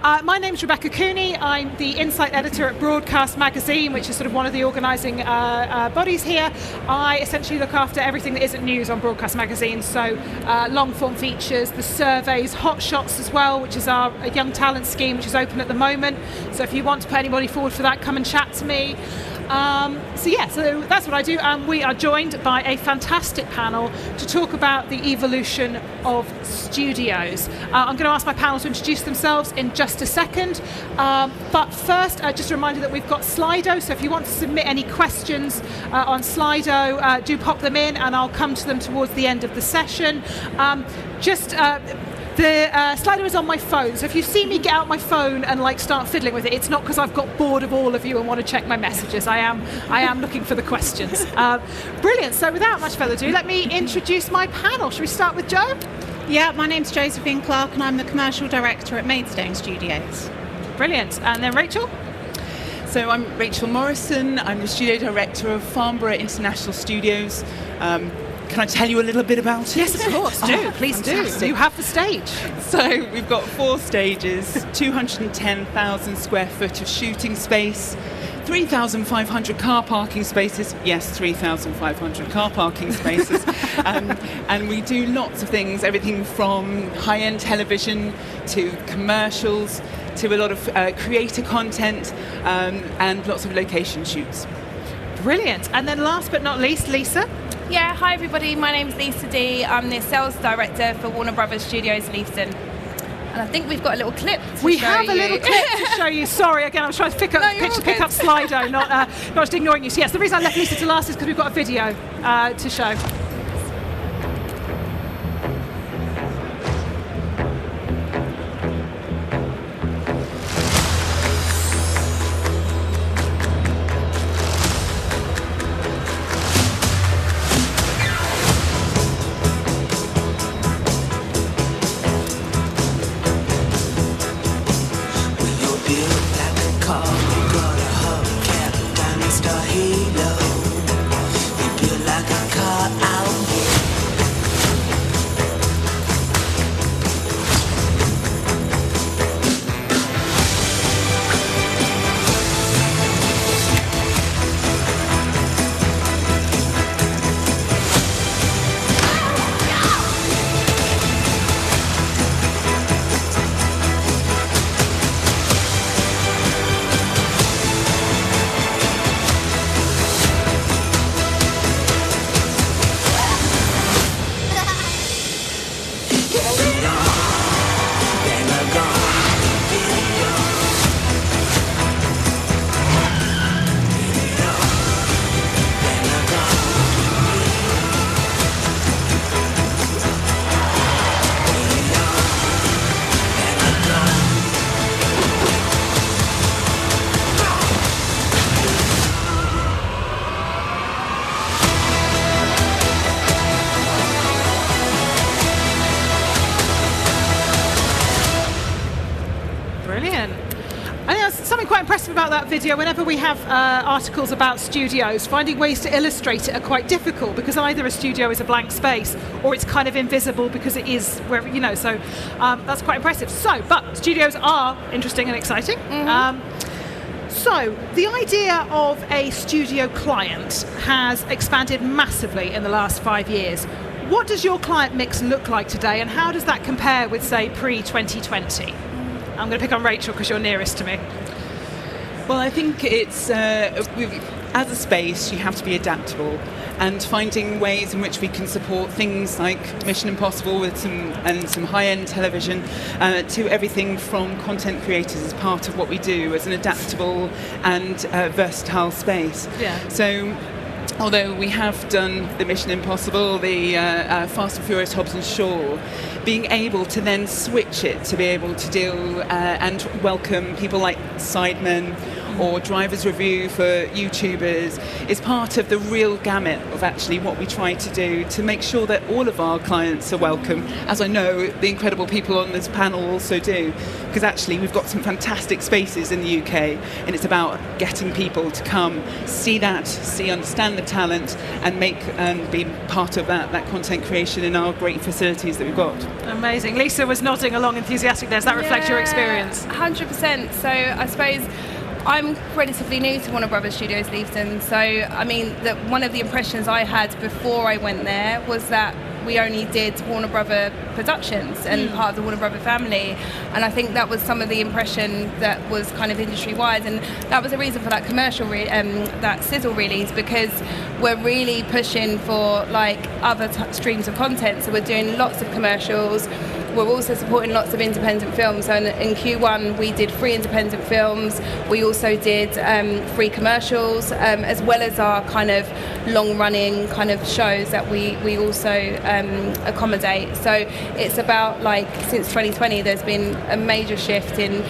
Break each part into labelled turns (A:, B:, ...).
A: My name's Rebecca Cooney. I'm the Insight Editor at Broadcast Magazine, which is sort of one of the organising bodies here. I essentially look after everything that isn't news on Broadcast Magazine, so long-form features, the surveys, Hot Shots as well, which is our young talent scheme, which is open at the moment. So if you want to put anybody forward for that, come and chat to me. So that's what I do. We are joined by a fantastic panel to talk about the evolution of studios. I'm going to ask my panel to introduce themselves in just a second. But first, just a reminder that we've got Slido, so if you want to submit any questions on Slido, do pop them in and I'll come to them towards the end of the session. The Slido is on my phone, so if you see me get out my phone and start fiddling with it, it's not because I've got bored of all of you and want to check my messages. I am looking for the questions. Brilliant. So without much further ado, let me introduce my panel. Should we start with Jo?
B: Yeah, my name's Josephine Clark and I'm the Commercial Director at Maidstone Studios.
A: Brilliant. And then Rachel?
C: So I'm Rachel Morrison. I'm the Studio Director of Farnborough International Studios. Can I tell you a little bit about it?
A: Yes, of course. Do. Please do. You have the stage.
C: So we've got 4 stages, 210,000 square foot of shooting space, 3,500 car parking spaces. Yes, 3,500 car parking spaces. And we do lots of things, everything from high-end television to commercials to a lot of creator content and lots of location shoots.
A: Brilliant. And then last but not least, Lisa?
D: Yeah, hi everybody, my name's Lisa D. I'm the Sales Director for Warner Brothers Studios Leafton. And I think we've got a little clip to show you.
A: We have a little clip to show you. Sorry, again, I was trying to pick up Slido, not just ignoring you. So yes, the reason I left Lisa to last is because we've got a video to show. About that video, whenever we have articles about studios, finding ways to illustrate it are quite difficult because either a studio is a blank space or it's kind of invisible because it is wherever, so that's quite impressive. But studios are interesting and exciting. So the idea of a studio client has expanded massively in the last 5 years. What does your client mix look like today and how does that compare with, say, pre-2020? I'm going to pick on Rachel because you're nearest to me.
C: Well, I think it's, as a space, you have to be adaptable and finding ways in which we can support things like Mission Impossible with some high-end television to everything from content creators as part of what we do as an adaptable and versatile space.
A: Yeah.
C: So although we have done the Mission Impossible, the Fast and Furious Hobbs and Shaw, being able to then switch it to be able to deal and welcome people like Sidemen or driver's review for YouTubers. It's part of the real gamut of actually what we try to do to make sure that all of our clients are welcome, as I know the incredible people on this panel also do, because actually we've got some fantastic spaces in the UK, and it's about getting people to come, understand the talent, and be part of that content creation in our great facilities that we've got.
A: Amazing. Lisa was nodding along enthusiastic there. Does that reflect your experience?
D: 100%. So I suppose I'm relatively new to Warner Brothers Studios Leavesden, so I mean one of the impressions I had before I went there was that we only did Warner Brother productions and part of the Warner Brother family, and I think that was some of the impression that was kind of industry-wide, and that was the reason for that commercial, that sizzle release, because we're really pushing for like other streams of content. So we're doing lots of commercials. We're also supporting lots of independent films. So in Q1 we did 3 independent films. We also did 3 commercials, as well as our kind of long-running kind of shows that we also accommodate. So it's about, like, since 2020 there's been a major shift in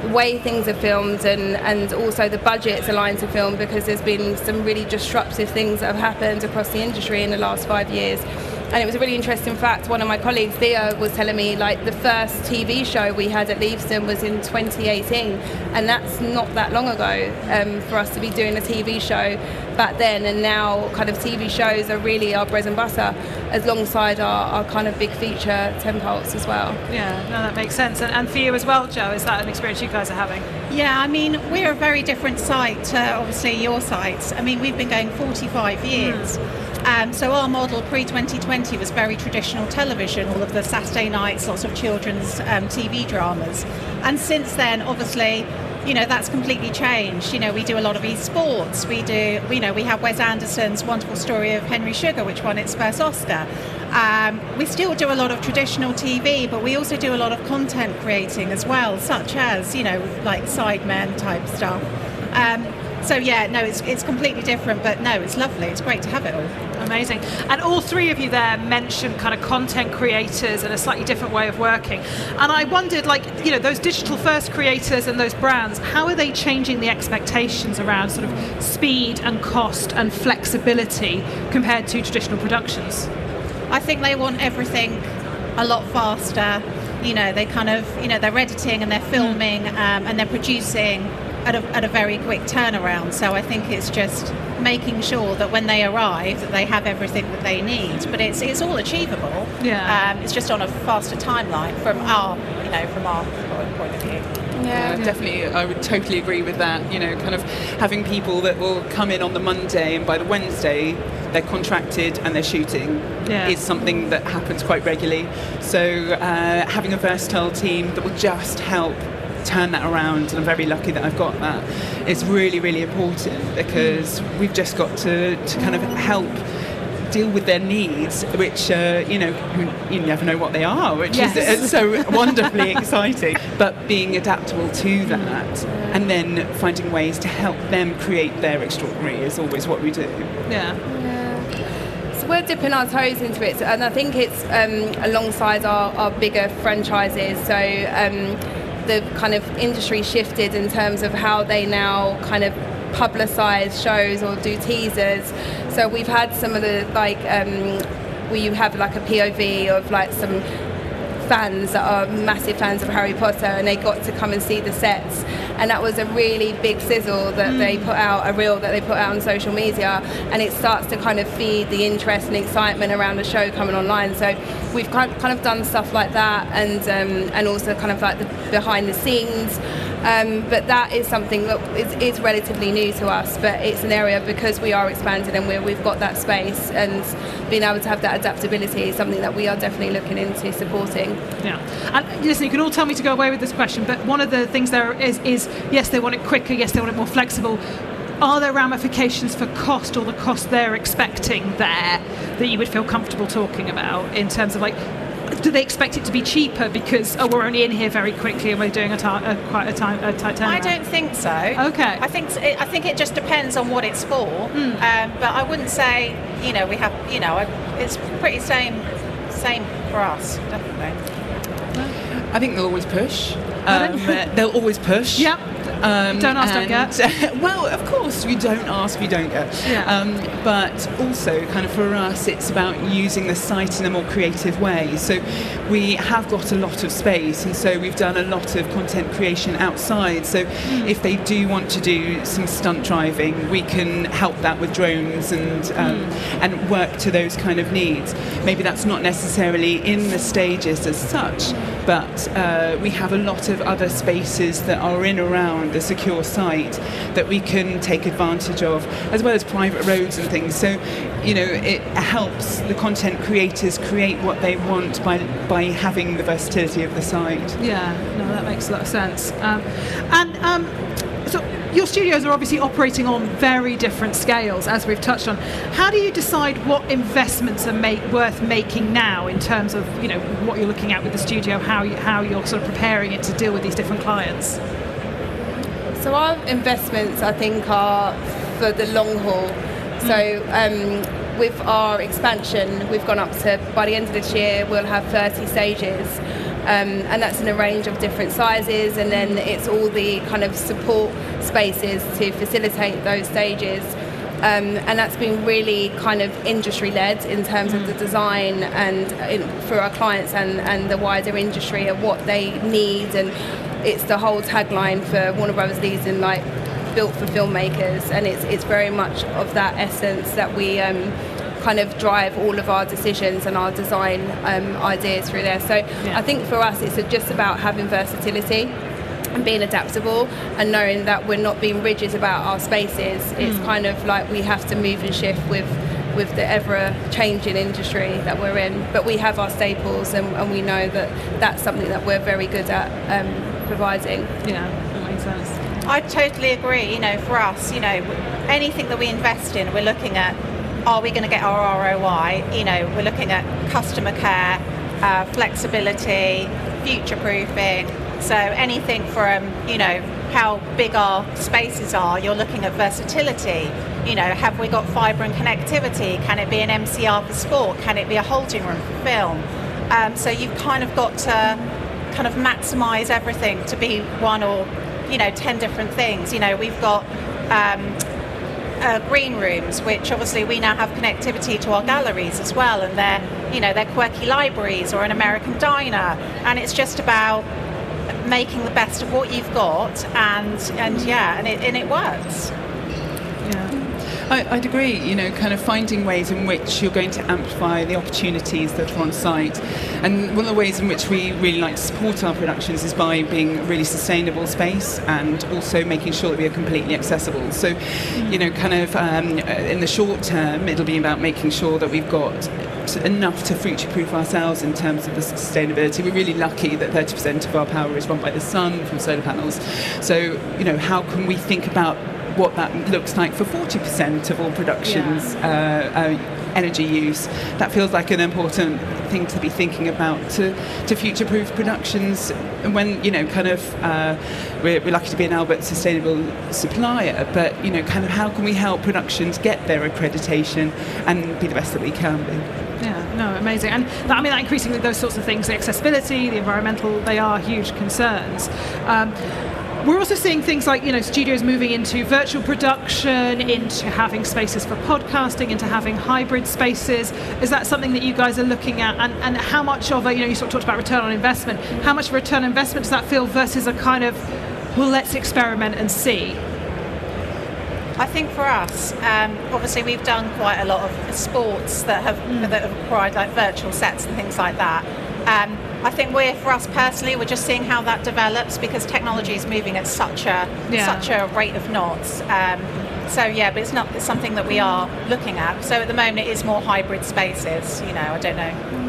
D: the way things are filmed, and also the budgets aligned to film, because there's been some really disruptive things that have happened across the industry in the last 5 years. And it was a really interesting fact. One of my colleagues, Thea, was telling me, like, the first TV show we had at Leavesden was in 2018, and that's not that long ago for us to be doing a TV show back then. And now kind of TV shows are really our bread and butter, alongside our kind of big feature tentpoles as well.
A: Yeah, no, that makes sense. And for you as well, Joe, is that an experience you guys are having?
B: Yeah, I mean, we're a very different site to obviously your sites. I mean, we've been going 45 years. So our model pre-2020 was very traditional television, all of the Saturday nights, lots of children's TV dramas. And since then, obviously, you know, that's completely changed. You know, we do a lot of esports. We do, you know, we have Wes Anderson's wonderful story of Henry Sugar, which won its first Oscar. We still do a lot of traditional TV, but we also do a lot of content creating as well, such as, you know, like Sidemen type stuff. So yeah, no, it's completely different, but no, it's lovely. It's great to have it all.
A: Amazing. And all 3 of you there mentioned kind of content creators and a slightly different way of working. And I wondered, like, you know, those digital first creators and those brands, how are they changing the expectations around sort of speed and cost and flexibility compared to traditional productions?
B: I think they want everything a lot faster. You know, they kind of, you know, they're editing and they're filming and they're producing at a very quick turnaround. So I think it's just making sure that when they arrive that they have everything that they need. But it's all achievable.
A: Yeah.
B: It's just on a faster timeline from our point of view.
C: Yeah, definitely. I would totally agree with that. You know, kind of having people that will come in on the Monday and by the Wednesday they're contracted and they're shooting is something that happens quite regularly. So having a versatile team that will just help turn that around, and I'm very lucky that I've got that. It's really, really important, because we've just got to kind of help deal with their needs, which you know, you never know what they are, which is so wonderfully exciting. But being adaptable to that, and then finding ways to help them create their extraordinary is always what we do.
A: Yeah.
D: So we're dipping our toes into it, and I think it's alongside our bigger franchises. So the kind of industry shifted in terms of how they now kind of publicise shows or do teasers. So we've had some of the, like, where you have like a POV of like some fans that are massive fans of Harry Potter, and they got to come and see the sets, and that was a really big sizzle that they put out, a reel that they put out on social media, and it starts to kind of feed the interest and excitement around the show coming online. So we've kind of done stuff like that, and also kind of like the behind the scenes. But that is something that is relatively new to us, but it's an area, because we are expanding and we've got that space, and being able to have that adaptability is something that we are definitely looking into supporting.
A: Yeah. And listen, you can all tell me to go away with this question, but one of the things there is yes, they want it quicker, yes, they want it more flexible. Are there ramifications for cost, or the cost they're expecting there, that you would feel comfortable talking about, in terms of, like, do they expect it to be cheaper because we're only in here very quickly and we're doing quite a tight turnaround?
B: I don't think so.
A: Okay.
B: I think it just depends on what it's for. But I wouldn't say, you know, we have, you know, it's pretty same for us, definitely.
C: I think they'll always push. They'll always push.
A: Yeah. Don't ask, don't get.
C: Well, of course, you don't ask, you don't get.
A: Yeah.
C: But also, kind of for us, it's about using the site in a more creative way. So we have got a lot of space, and so we've done a lot of content creation outside. So if they do want to do some stunt driving, we can help that with drones and work to those kind of needs. Maybe that's not necessarily in the stages as such, but we have a lot of other spaces that are in around the secure site that we can take advantage of, as well as private roads and things. So, it helps the content creators create what they want by having the versatility of the site.
A: Yeah, no, that makes a lot of sense. So your studios are obviously operating on very different scales, as we've touched on. How do you decide what investments are worth making now in terms of what you're looking at with the studio, how you're sort of preparing it to deal with these different clients?
D: So our investments, I think, are for the long haul. So with our expansion, we've gone up to, by the end of this year, we'll have 30 stages. And that's in a range of different sizes, and then it's all the kind of support spaces to facilitate those stages. And that's been really kind of industry-led in terms of the design and for our clients and the wider industry of what they need. And it's the whole tagline for Warner Brothers Leeds, like built for filmmakers, and it's very much of that essence that we kind of drive all of our decisions and our design ideas through there. So I think for us it's just about having versatility and being adaptable and knowing that we're not being rigid about our spaces. It's kind of like we have to move and shift with the ever-changing industry that we're in. But we have our staples, and we know that that's something that we're very good at providing.
A: Yeah, that makes sense.
B: I totally agree. For us, anything that we invest in, we're looking at, are we going to get our ROI? We're looking at customer care, flexibility, future-proofing. So anything from, how big our spaces are, you're looking at versatility. Have we got fibre and connectivity? Can it be an MCR for sport? Can it be a holding room for film? So you've kind of got to kind of maximise everything to be one or, 10 different things. We've got green rooms, which obviously we now have connectivity to our galleries as well, and they're quirky libraries or an American diner, and it's just about making the best of what you've got, and it works.
C: Yeah, I'd agree. Kind of finding ways in which you're going to amplify the opportunities that are on site. And one of the ways in which we really like to support our productions is by being a really sustainable space, and also making sure that we are completely accessible. So, kind of in the short term, it'll be about making sure that we've got enough to future-proof ourselves in terms of the sustainability. We're really lucky that 30% of our power is run by the sun from solar panels. So, how can we think about what that looks like for 40% of all productions, energy use? That feels like an important thing to be thinking about to future-proof productions. And when, we're lucky to be an Albert Sustainable supplier, but, kind of how can we help productions get their accreditation and be the best that we can be?
A: Yeah, no, amazing. And that increasingly those sorts of things, the accessibility, the environmental, they are huge concerns. We're also seeing things like, studios moving into virtual production, into having spaces for podcasting, into having hybrid spaces. Is that something that you guys are looking at? And how much of a, you sort of talked about return on investment. How much of a return on investment does that feel versus a kind of, well, let's experiment and see?
B: I think for us, obviously we've done quite a lot of sports that have required like virtual sets and things like that. I think for us personally, we're just seeing how that develops, because technology is moving at such a rate of knots. But it's something that we are looking at. So at the moment it is more hybrid spaces, I don't know.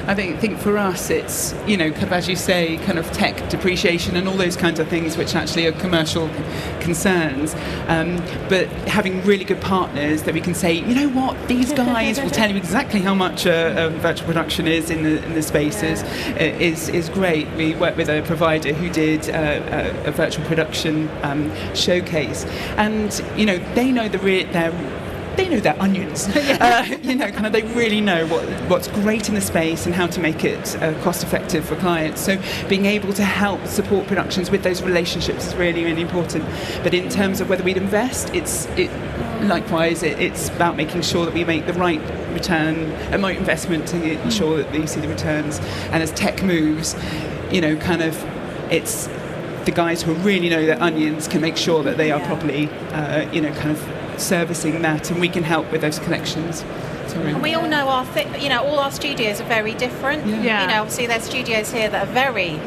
C: I think for us it's, kind of, as you say, kind of tech depreciation and all those kinds of things which actually are commercial concerns. But having really good partners that we can say, these guys will tell you exactly how much a virtual production is in the spaces is great. We worked with a provider who did a virtual production showcase, and they know they know their onions. Kind of they really know what's great in the space and how to make it cost effective for clients. So being able to help support productions with those relationships is really, really important. But in terms of whether we'd invest, it's about making sure that we make the right return, a right investment to ensure that we see the returns. And as tech moves, it's the guys who really know their onions can make sure that they are properly, kind of servicing that, and we can help with those connections. Sorry.
B: And we all know all our studios are very different. Obviously there's studios here that are very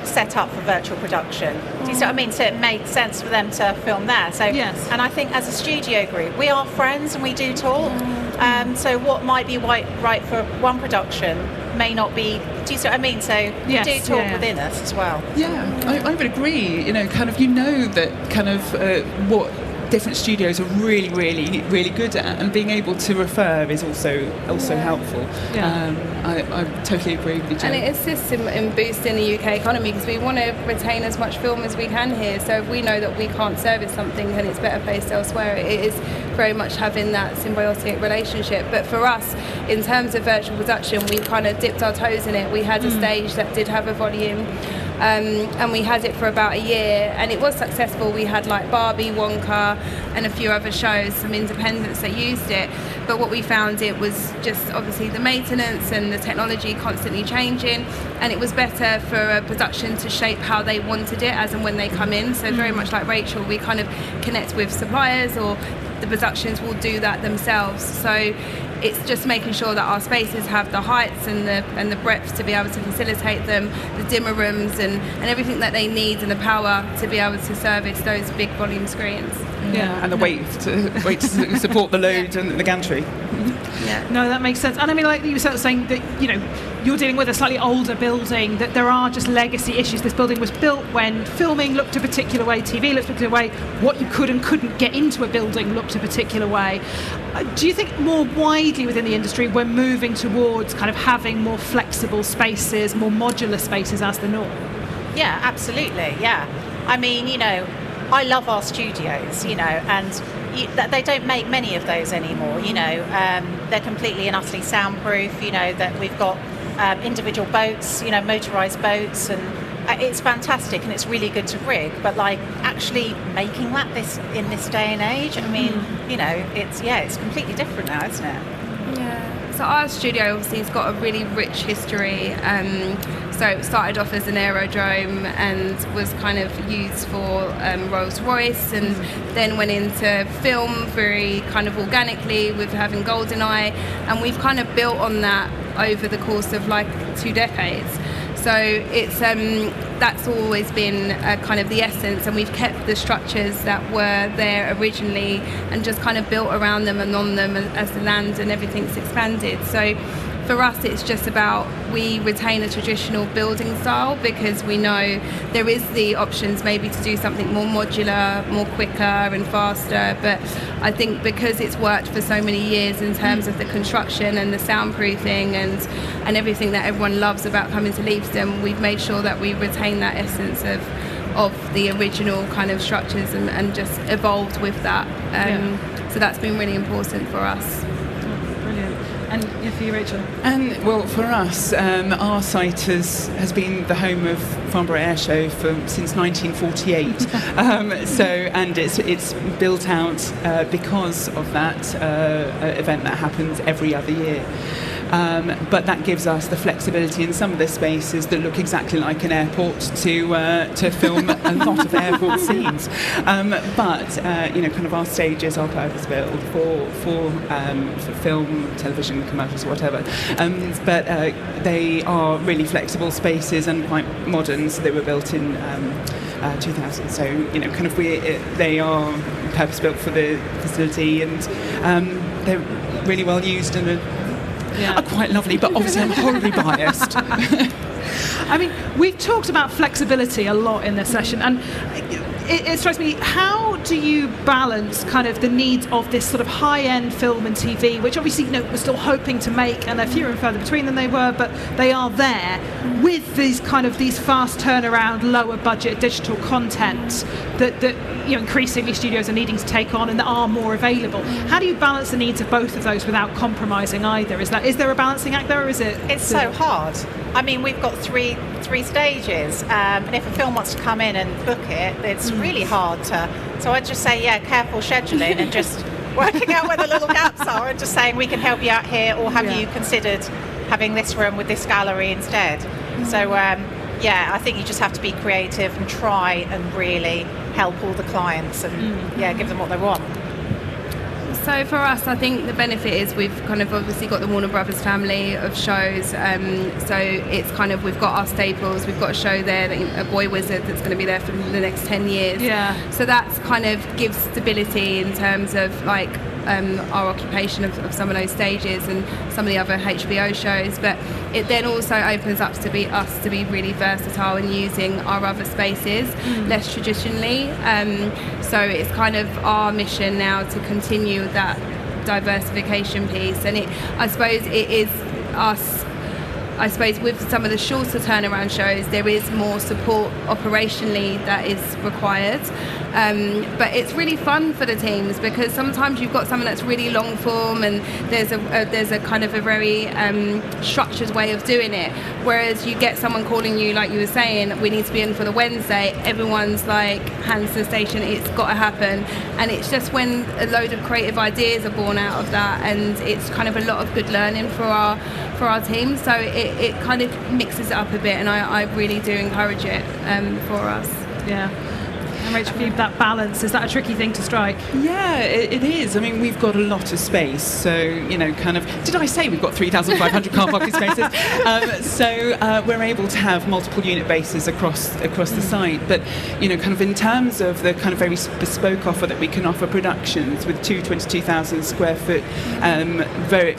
B: set up for virtual production. Do you see what I mean? So it makes sense for them to film there. So
A: yes.
B: And I think as a studio group, we are friends and we do talk. So what might be right for one production may not be. Do you see what I mean? So we do talk within us as well.
C: Yeah, I would agree. What different studios are really, really, really good at, and being able to refer is also helpful. I totally agree with you, Jo.
D: And it assists in boosting the UK economy, because we want to retain as much film as we can here. So if we know that we can't service something and it's better placed elsewhere, it is very much having that symbiotic relationship. But for us, in terms of virtual production, we kind of dipped our toes in it. We had a stage that did have a volume. And we had it for about a year, and it was successful. We had like Barbie, Wonka, and a few other shows, some independents that used it. But what we found, it was just obviously the maintenance and the technology constantly changing, and it was better for a production to shape how they wanted it as and when they come in. So very much like Rachel, we kind of connect with suppliers, or the productions will do that themselves. So it's just making sure that our spaces have the heights and the breadth to be able to facilitate them, the dimmer rooms and everything that they need, and the power to be able to service those big volume screens.
C: And the weight to support the load and the gantry.
A: No, that makes sense. And I mean, like you were saying that, you're dealing with a slightly older building, that there are just legacy issues. This building was built when filming looked a particular way, TV looked a particular way, what you could and couldn't get into a building looked a particular way. Do you think more widely within the industry we're moving towards kind of having more flexible spaces, more modular spaces as the norm?
B: Yeah, absolutely, yeah. I mean, I love our studios, and they don't make many of those anymore, they're completely and utterly soundproof, that we've got individual boats, motorised boats, and it's fantastic and it's really good to rig, but like actually making that in this day and age, I mean, it's completely different now, isn't it?
D: Yeah. So our studio obviously has got a really rich history. So it started off as an aerodrome and was kind of used for Rolls-Royce, and then went into film very kind of organically with having GoldenEye, and we've kind of built on that over the course of like 2 decades. So it's that's always been kind of the essence, and we've kept the structures that were there originally and just kind of built around them and on them as the land and everything's expanded. So for us, it's just about we retain a traditional building style, because we know there is the options maybe to do something more modular, more quicker and faster. But I think because it's worked for so many years in terms of the construction and the soundproofing and everything that everyone loves about coming to Leavesden, we've made sure that we retain that essence of the original kind of structures and just evolved with that. So that's been really important for us.
A: And for you, Rachel?
C: And well, for us, our site has been the home of Farnborough Air Show since 1948. And it's built out because of that event that happens every other year. But that gives us the flexibility in some of the spaces that look exactly like an airport to film a lot of airport scenes. Kind of our stages are purpose-built for film, television, commercials, whatever. But they are really flexible spaces and quite modern. So they were built in 2000. So they are purpose-built for the facility, and they're really well used and are quite lovely, but obviously I'm horribly biased.
A: I mean, we've talked about flexibility a lot in this session, and it strikes me, how do you balance kind of the needs of this sort of high-end film and TV, which obviously, we're still hoping to make, and they're fewer and further between than they were, but they are there, with these fast turnaround, lower budget digital content that increasingly studios are needing to take on and that are more available. How do you balance the needs of both of those without compromising either? Is there a balancing act there, or is it?
B: It's so hard. I mean, we've got three stages, and if a film wants to come in and book it, it's really hard to. So I'd just say, careful scheduling and just working out where the little gaps are, and just saying we can help you out here, or have you considered having this room with this gallery instead? So I think you just have to be creative and try and really help all the clients and give them what they want.
D: So for us, I think the benefit is we've kind of obviously got the Warner Brothers family of shows. So it's kind of, we've got our staples. We've got a show there, a Boy Wizard, that's going to be there for the next 10 years.
A: Yeah.
D: So that's kind of gives stability in terms of like our occupation of some of those stages and some of the other HBO shows. But it then also opens up to be really versatile in using our other spaces less traditionally. So it's kind of our mission now to continue that diversification piece, and I suppose it is us. I suppose with some of the shorter turnaround shows, there is more support operationally that is required. But it's really fun for the teams, because sometimes you've got something that's really long form and there's a kind of a very structured way of doing it. Whereas you get someone calling you, like you were saying, we need to be in for the Wednesday, everyone's like, hands to the station, it's got to happen. And it's just when a load of creative ideas are born out of that, and it's kind of a lot of good learning for our team. So it kind of mixes it up a bit, and I really do encourage it for us.
A: Yeah. And Rachel, for you, that balance, is that a tricky thing to strike?
C: Yeah, it is. I mean, we've got a lot of space, so, kind of, did I say we've got 3,500 car parking spaces? So we're able to have multiple unit bases across the site, but, kind of in terms of the kind of very bespoke offer that we can offer productions with 22,000 square foot very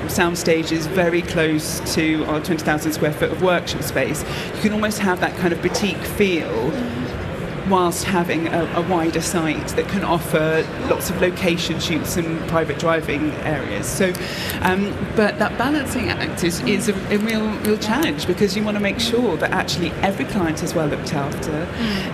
C: sound stages very close to our 20,000 square foot of workshop space, you can almost have that kind of boutique feel whilst having a wider site that can offer lots of location shoots and private driving areas. So, but that balancing act is a real challenge, because you want to make sure that actually every client is well looked after,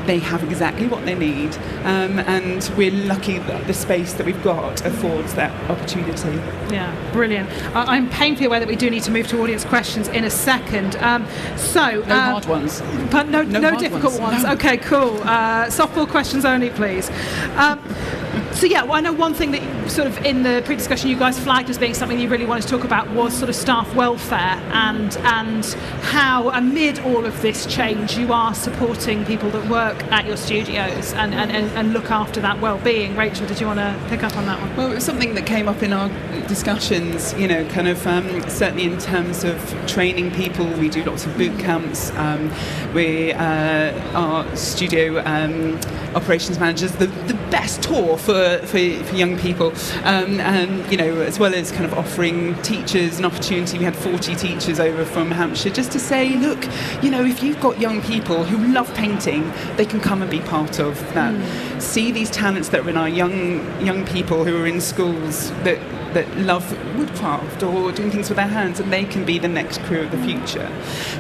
C: they have exactly what they need, and we're lucky that the space that we've got affords that opportunity.
A: Yeah, brilliant. I'm painfully aware that we do need to move to audience questions in a second.
C: No hard ones.
A: But no difficult ones. No. Okay, cool. Softball questions only, please. I know one thing that sort of in the pre-discussion you guys flagged as being something you really wanted to talk about was sort of staff welfare, and how amid all of this change you are supporting people that work at your studios and look after that well-being. Rachel, did you want to pick up on that one?
C: Well, it was something that came up in our discussions, kind of certainly in terms of training people. We do lots of boot camps. Our studio operations managers, the best tour for young people, and as well as kind of offering teachers an opportunity. We had 40 teachers over from Hampshire just to say, look, if you've got young people who love painting, they can come and be part of that. See these talents that are in our young people who are in schools that love woodcraft or doing things with their hands, and they can be the next crew of the future.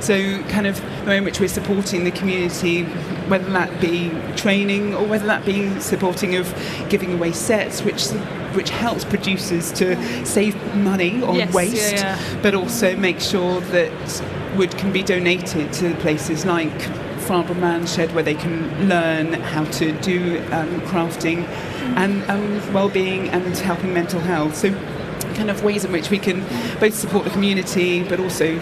C: So kind of the way in which we're supporting the community, whether that be training or whether that be supporting of giving away sets, which helps producers to save money on waste, but also make sure that wood can be donated to places like Farnborough Manshed, where they can learn how to do crafting and well-being and helping mental health. So kind of ways in which we can both support the community, but also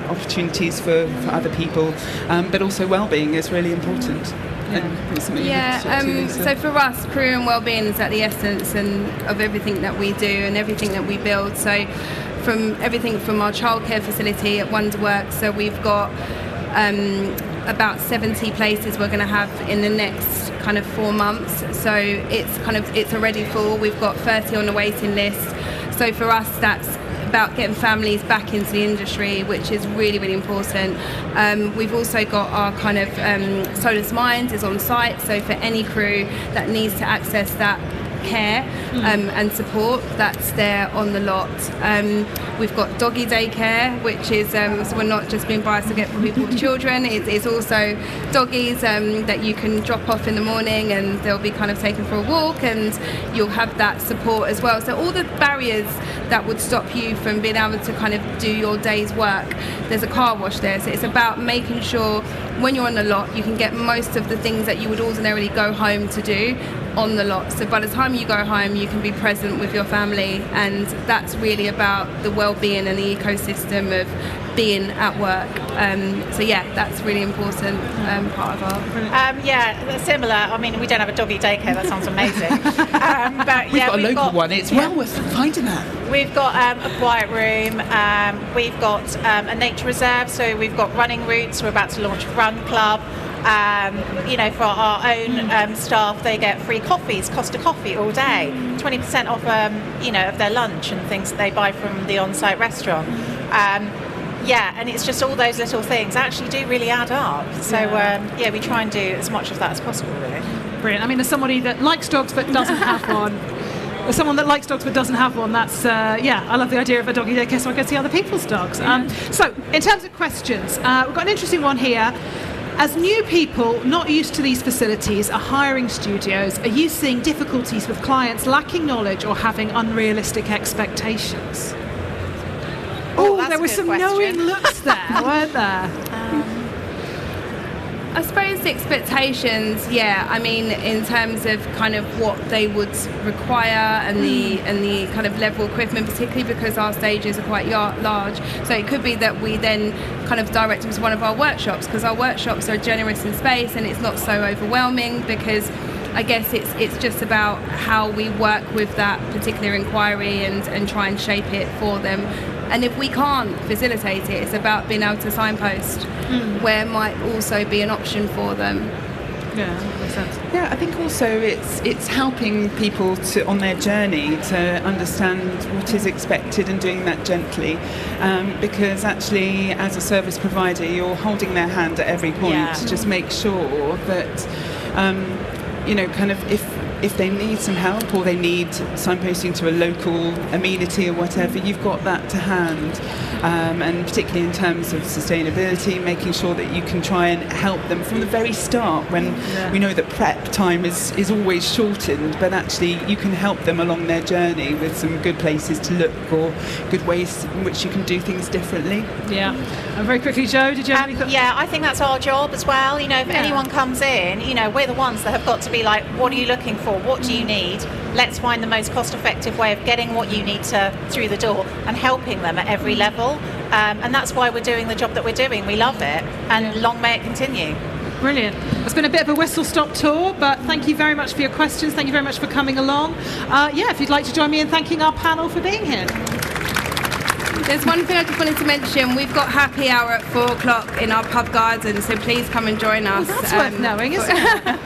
C: opportunities for other people, but also well-being is really important.
D: So for us, career and well-being is at the essence of everything that we do and everything that we build. So from everything from our childcare facility at Wonderworks, so we've got about 70 places we're going to have in the next kind of 4 months. So it's already full. We've got 30 on the waiting list. So for us, that's about getting families back into the industry, which is really, really important. We've also got our kind of Solus Mind is on site, so for any crew that needs to access that care and support, that's there on the lot. We've got doggy daycare, which is so we're not just being biased to get for people with children, it's also doggies that you can drop off in the morning and they'll be kind of taken for a walk, and you'll have that support as well. So all the barriers that would stop you from being able to kind of do your day's work, there's a car wash there, so it's about making sure when you're on the lot you can get most of the things that you would ordinarily go home to do on the lot. So by the time you go home you can be present with your family, and that's really about the well-being and the ecosystem of being at work. So yeah, that's really important part of our...
B: yeah, similar. I mean, we don't have a doggy daycare, that sounds amazing. But
C: we've
B: yeah,
C: got a local one, it's well worth finding that.
B: We've got a quiet room, we've got a nature reserve, so we've got running routes, we're about to launch a run club. You know, for our own staff, they get free coffees, Costa Coffee all day, 20% off, you know, of their lunch and things that they buy from the on-site restaurant. Yeah, and it's just all those little things actually do really add up. So yeah, we try and do as much of that as possible, really.
A: Brilliant. I mean, as somebody that likes dogs but doesn't have one, as someone that likes dogs but doesn't have one, that's, yeah, I love the idea of a doggy daycare so I can see other people's dogs. So, in terms of questions, we've got an interesting one here. As new people not used to these facilities are hiring studios, are you seeing difficulties with clients lacking knowledge or having unrealistic expectations? Oh, there were some knowing looks there, weren't there?
D: I suppose the expectations, yeah. I mean, in terms of kind of what they would require and the kind of level of equipment, particularly because our stages are quite large. So it could be that we then kind of direct them to one of our workshops, because our workshops are generous in space and it's not so overwhelming, because I guess it's just about how we work with that particular inquiry and try and shape it for them. And if we can't facilitate it, it's about being able to signpost where might also be an option for them.
A: Yeah, that makes sense.
C: Yeah, I think also it's helping people to on their journey to understand what is expected and doing that gently, because actually as a service provider you're holding their hand at every point to just make sure that you know, kind of if they need some help or they need signposting to a local amenity or whatever, you've got that to hand. And particularly in terms of sustainability, making sure that you can try and help them from the very start, when we know that prep time is always shortened, but actually you can help them along their journey with some good places to look or good ways in which you can do things differently.
A: Yeah. And very quickly, Jo, did you have anything?
B: Yeah, I think that's our job as well. You know, if anyone comes in, you know, we're the ones that have got to be like, what are you looking for? What do you need? Let's find the most cost-effective way of getting what you need through the door and helping them at every level. And that's why we're doing the job that we're doing. We love it, and long may it continue. Brilliant.
A: It's been a bit of a whistle-stop tour, but thank you very much for your questions. Thank you very much for coming along. Yeah, if you'd like to join me in thanking our panel for being here.
D: There's one thing I just wanted to mention. We've got happy hour at 4 o'clock in our pub garden, so please come and join us.
A: Well, that's worth knowing, isn't it?